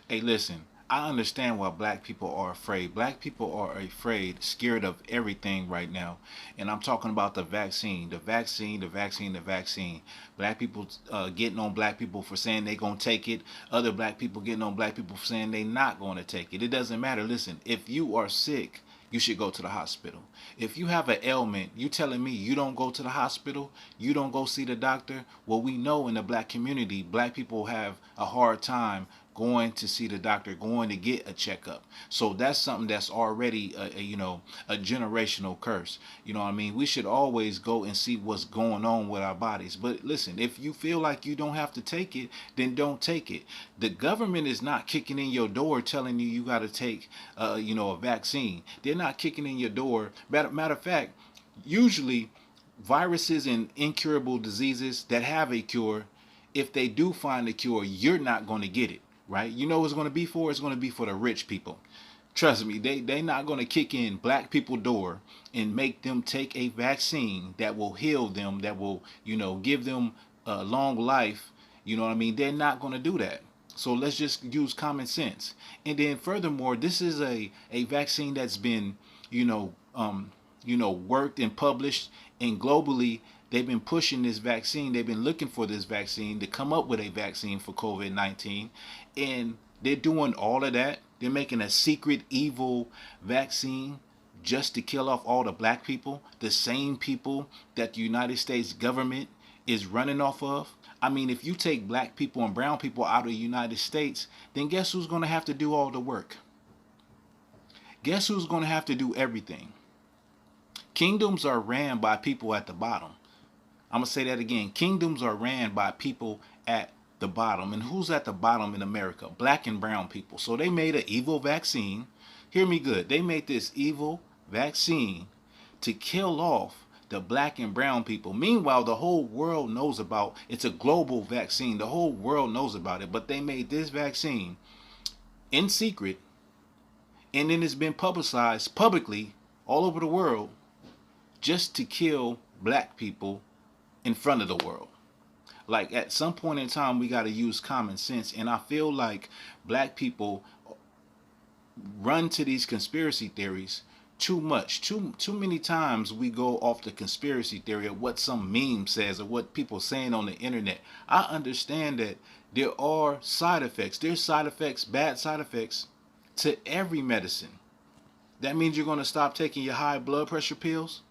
Hey, listen, I understand why black people are afraid. Black people are afraid, scared of everything right now. And I'm talking about the vaccine, the vaccine, the vaccine, the vaccine. Black people getting on black people for saying they going to take it. Other black people getting on black people for saying they not going to take it. It doesn't matter. Listen, if you are sick, you should go to the hospital. If you have an ailment, you telling me you don't go to the hospital, you don't go see the doctor? Well, we know in the black community, black people have a hard time going to see the doctor, going to get a checkup. So that's something that's already a generational curse. You know what I mean? We should always go and see what's going on with our bodies. But listen, if you feel like you don't have to take it, then don't take it. The government is not kicking in your door telling you got to take a vaccine. They're not kicking in your door. Matter of fact, usually viruses and incurable diseases that have a cure, if they do find a cure, you're not going to get it, right? You know what it's going to be for? It's going to be for the rich people. Trust me, they not going to kick in black people door and make them take a vaccine that will heal them, that will, give them a long life. You know what I mean? They're not going to do that. So let's just use common sense. And then furthermore, this is a vaccine that's been, worked and published, and globally they've been pushing this vaccine. They've been looking for this vaccine to come up with a vaccine for COVID-19, and they're doing all of that. They're making a secret evil vaccine just to kill off all the black people, the same people that the United States government is running off of. I mean, if you take black people and brown people out of the United States, then guess who's going to have to do all the work? Guess who's going to have to do everything? Kingdoms are ran by people at the bottom. I'm going to say that again. Kingdoms are ran by people at the bottom. And who's at the bottom in America? Black and brown people. So they made an evil vaccine. Hear me good. They made this evil vaccine to kill off the black and brown people. Meanwhile, the whole world knows about it's a global vaccine. The whole world knows about it. But they made this vaccine in secret, and then it's been publicized publicly all over the world just to kill black people in front of the world. Like at some point in time, we got to use common sense. And I feel like black people run to these conspiracy theories too much. Too many times we go off the conspiracy theory of what some meme says or what people saying on the internet. I understand that there are side effects. There's side effects, bad side effects to every medicine. That means you're going to stop taking your high blood pressure pills.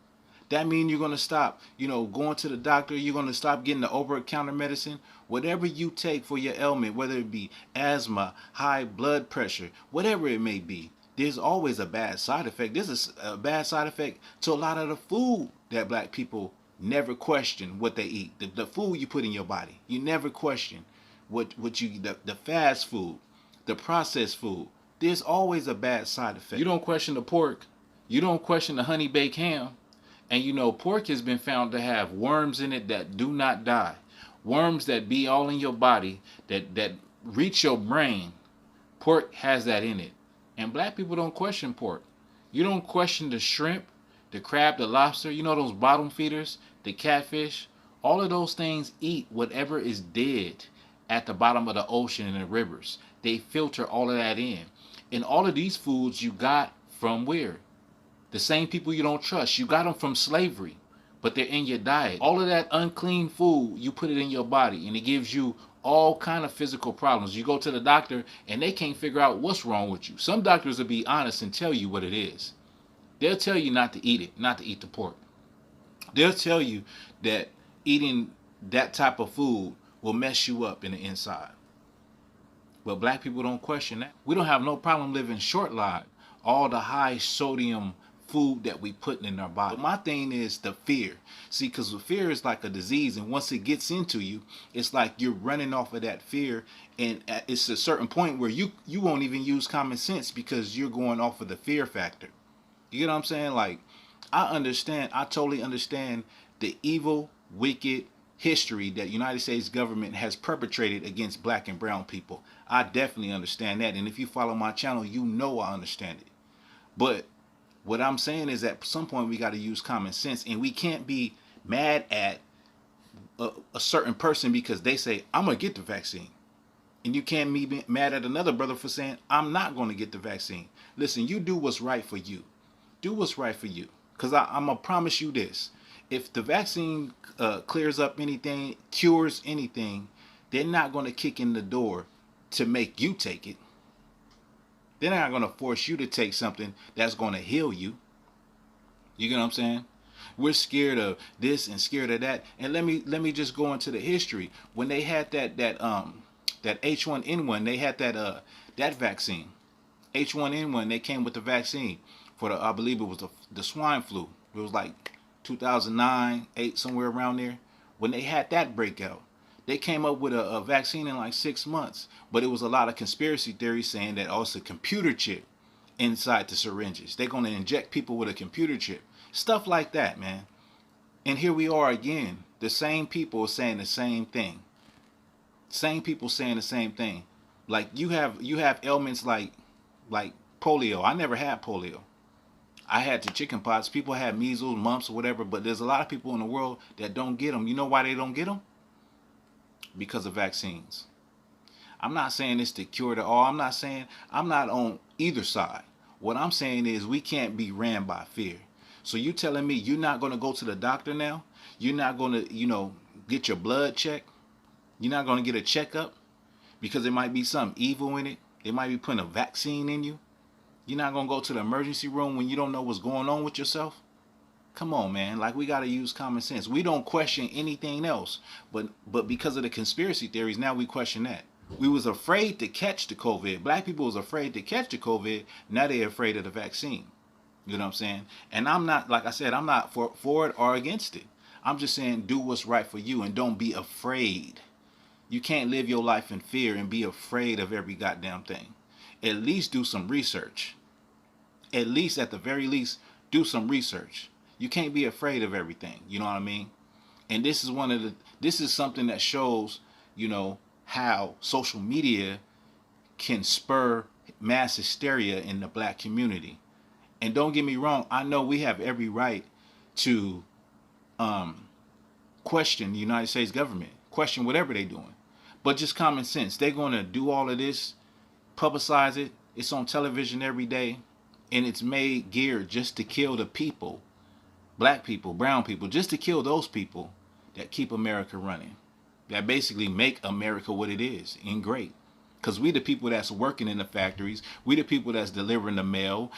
That means you're going to stop, going to the doctor. You're going to stop getting the over-the-counter medicine. Whatever you take for your ailment, whether it be asthma, high blood pressure, whatever it may be, there's always a bad side effect. There's a bad side effect to a lot of the food that black people never question what they eat. The food you put in your body, you never question the fast food, the processed food. There's always a bad side effect. You don't question the pork. You don't question the honey baked ham. And pork has been found to have worms in it that do not die. Worms that be all in your body, that reach your brain. Pork has that in it. And black people don't question pork. You don't question the shrimp, the crab, the lobster. You know those bottom feeders, the catfish. All of those things eat whatever is dead at the bottom of the ocean and the rivers. They filter all of that in. And all of these foods you got from where? The same people you don't trust. You got them from slavery, but they're in your diet. All of that unclean food, you put it in your body, and it gives you all kind of physical problems. You go to the doctor, and they can't figure out what's wrong with you. Some doctors will be honest and tell you what it is. They'll tell you not to eat it, not to eat the pork. They'll tell you that eating that type of food will mess you up in the inside. But black people don't question that. We don't have no problem living short-lived. All the high sodium food that we put in our body. But my thing is the fear. See, because the fear is like a disease, and once it gets into you, it's like you're running off of that fear, and it's a certain point where you won't even use common sense because you're going off of the fear factor. You get what I'm saying? Like, I totally understand the evil, wicked history that United States government has perpetrated against black and brown people. I definitely understand that, and if you follow my channel, you know I understand it. But what I'm saying is at some point we got to use common sense, and we can't be mad at a certain person because they say, I'm going to get the vaccine. And you can't be mad at another brother for saying, I'm not going to get the vaccine. Listen, you do what's right for you. Do what's right for you. Because I'm going to promise you this. If the vaccine clears up anything, cures anything, they're not going to kick in the door to make you take it. They're not going to force you to take something that's going to heal you. You get what I'm saying? We're scared of this and scared of that. And let me just go into the history. When they had that H1N1, they had that vaccine. H1N1, they came with the vaccine for I believe it was the swine flu. It was like 2009, 8, somewhere around there. When they had that breakout, they came up with a vaccine in like 6 months. But it was a lot of conspiracy theories saying that it's a computer chip inside the syringes. They're going to inject people with a computer chip. Stuff like that, man. And here we are again. The same people saying the same thing. Same people saying the same thing. Like you have ailments like polio. I never had polio. I had the chicken pox. People had measles, mumps, or whatever. But there's a lot of people in the world that don't get them. You know why they don't get them? Because of vaccines. I'm not saying it's the cure to all. I'm not on either side. What I'm saying is we can't be ran by fear. So you telling me you're not going to go to the doctor now? You're not going to, get your blood checked? You're not going to get a checkup? Because there might be something evil in it. They might be putting a vaccine in you. You're not going to go to the emergency room when you don't know what's going on with yourself? Come on, man. Like, we got to use common sense. We don't question anything else. But because of the conspiracy theories, now we question that. We was afraid to catch the COVID. Black people was afraid to catch the COVID. Now they're afraid of the vaccine. You know what I'm saying? And I'm not, like I said, I'm not for it or against it. I'm just saying do what's right for you and don't be afraid. You can't live your life in fear and be afraid of every goddamn thing. At least do some research. At the very least, do some research. You can't be afraid of everything. You know what I mean? And this is something that shows, how social media can spur mass hysteria in the black community. And don't get me wrong, I know we have every right to question the United States government, question whatever they're doing. But just common sense. They're going to do all of this, publicize it. It's on television every day. And it's geared just to kill the people, black people, brown people, just to kill those people that keep America running. That basically make America what it is and great. Because we the people that's working in the factories. We the people that's delivering the mail,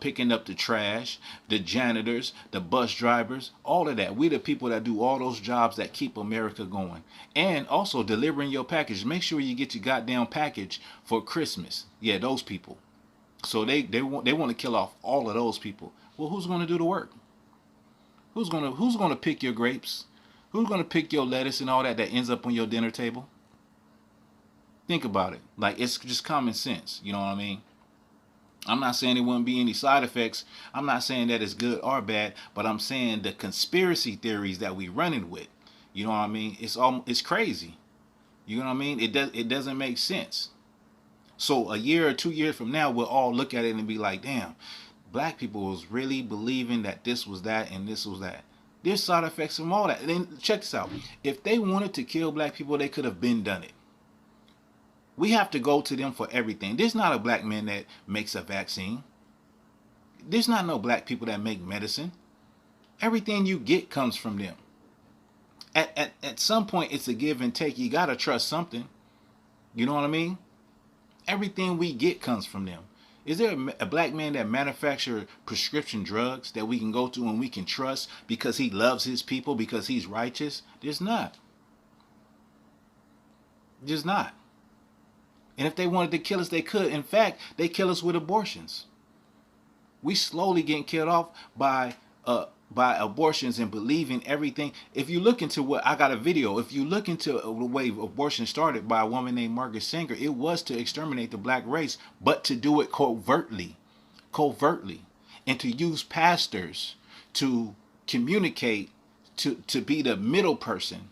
picking up the trash, the janitors, the bus drivers, all of that. We the people that do all those jobs that keep America going. And also delivering your package. Make sure you get your goddamn package for Christmas. Yeah, those people. So they want to kill off all of those people. Well, who's going to do the work? Who's going to pick your grapes? Who's going to pick your lettuce and all that ends up on your dinner table? Think about it. Like, it's just common sense. You know what I mean? I'm not saying there wouldn't be any side effects. I'm not saying that it's good or bad, but I'm saying the conspiracy theories that we running with. You know what I mean? It's crazy. You know what I mean? It doesn't make sense. So a year or 2 years from now, we'll all look at it and be like, damn, black people was really believing that this was that and this was that. There's side effects from all that. And then check this out. If they wanted to kill black people, they could have been done it. We have to go to them for everything. There's not a black man that makes a vaccine. There's not no black people that make medicine. Everything you get comes from them. At some point, it's a give and take. You got to trust something. You know what I mean? Everything we get comes from them. Is there a black man that manufactures prescription drugs that we can go to and we can trust because he loves his people, because he's righteous? There's not. There's not. And if they wanted to kill us, they could. In fact, they kill us with abortions. We slowly getting killed off by abortions and believing everything. If you look into I got a video. If you look into the way abortion started by a woman named Margaret Sanger, it was to exterminate the black race, but to do it covertly, and to use pastors to communicate, to be the middle person,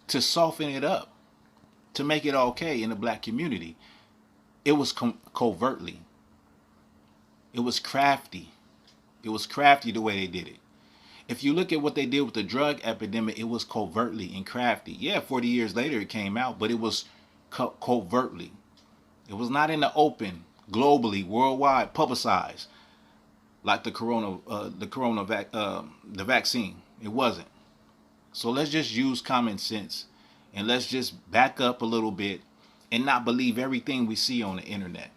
to soften it up, to make it okay in the black community. It was covertly. It was crafty. It was crafty the way they did it. If you look at what they did with the drug epidemic, it was covertly and crafty. Yeah, 40 years later it came out, but it was covertly. It was not in the open, globally, worldwide, publicized like the vaccine. It wasn't. So let's just use common sense and let's just back up a little bit and not believe everything we see on the internet.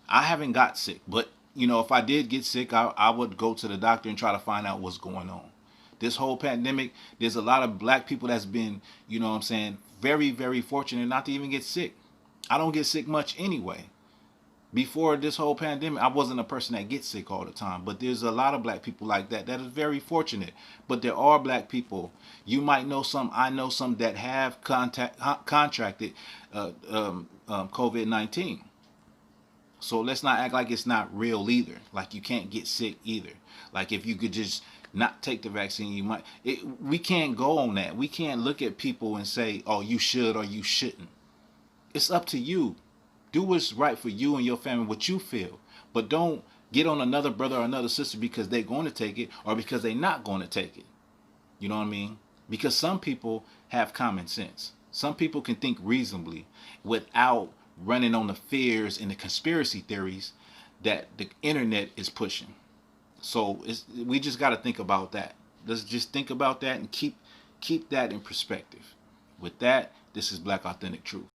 I haven't got sick, but if I did get sick, I would go to the doctor and try to find out what's going on. This whole pandemic, there's a lot of black people that's been, what I'm saying, very, very fortunate not to even get sick. I don't get sick much anyway. Before this whole pandemic, I wasn't a person that gets sick all the time, but there's a lot of black people like that is very fortunate. But there are black people, you might know some, I know some that have contracted COVID-19. So let's not act like it's not real either. Like you can't get sick either. Like if you could just not take the vaccine, you might. We can't go on that. We can't look at people and say, oh, you should or you shouldn't. It's up to you. Do what's right for you and your family, what you feel. But don't get on another brother or another sister because they're going to take it or because they're not going to take it. You know what I mean? Because some people have common sense. Some people can think reasonably without running on the fears and the conspiracy theories that the internet is pushing. So we just got to think about that. Let's just think about that and keep that in perspective. With that, this is Black Authentic Truth.